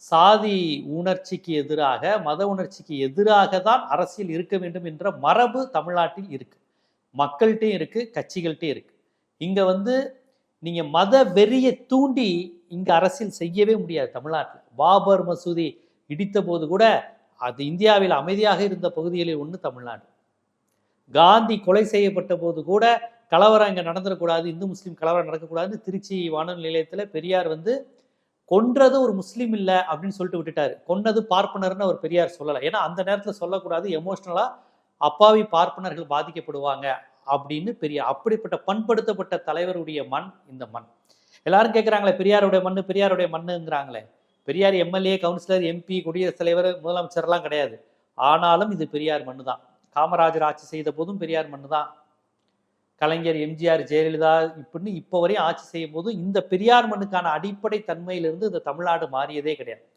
சாதி உணர்ச்சிக்கு எதிராக, மத உணர்ச்சிக்கு எதிராக தான் அரசியல் இருக்க வேண்டும் என்ற மரபு தமிழ்நாட்டில் இருக்கு. மக்கள்கிட்டையும் இருக்கு, கட்சிகள்கிட்டையும் இருக்கு. இங்க நீங்க மத வெறியை தூண்டி இங்க அரசியல் செய்யவே முடியாது. தமிழ்நாட்டில் பாபர் மசூதி இடித்த போது கூட அது இந்தியாவில் அமைதியாக இருந்த பகுதிகளில் ஒன்று தமிழ்நாடு. காந்தி கொலை செய்யப்பட்ட போது கூட கலவரம் இங்க நடந்துடக்கூடாது, இந்து முஸ்லீம் கலவரம் நடக்கக்கூடாதுன்னு திருச்சி வானொலி நிலையத்தில் பெரியார் கொன்றது ஒரு முஸ்லீம் இல்லை அப்படின்னு சொல்லிட்டு விட்டுட்டாரு. கொன்னது பார்ப்பனர்னு அவர் பெரியார் சொல்லலை. ஏன்னா அந்த நேரத்தில் சொல்லக்கூடாது, எமோஷனலா அப்பாவி பார்ப்பனர்கள் பாதிக்கப்படுவாங்க அப்படின்னு பெரியார். அப்படிப்பட்ட பண்படுத்தப்பட்ட தலைவருடைய மண் இந்த மண். எல்லாரும் கேட்குறாங்களே பெரியாருடைய மண்ணு பெரியாருடைய மண்ணுங்கிறாங்களே. பெரியார் எம்எல்ஏ, கவுன்சிலர், எம்பி, குடியரசுத் தலைவர், முதலமைச்சர்லாம் கிடையாது. ஆனாலும் இது பெரியார் மண்ணு தான். காமராஜர் ஆட்சி செய்த போதும் பெரியார் மண்ணு தான். கலைஞர், எம்ஜிஆர், ஜெயலலிதா இப்படின்னு இப்போ வரையும் ஆட்சி செய்யும் போது இந்த பெரியார் மண்ணுக்கான அடிப்படை தன்மையிலிருந்து இந்த தமிழ்நாடு மாறியதே கிடையாது.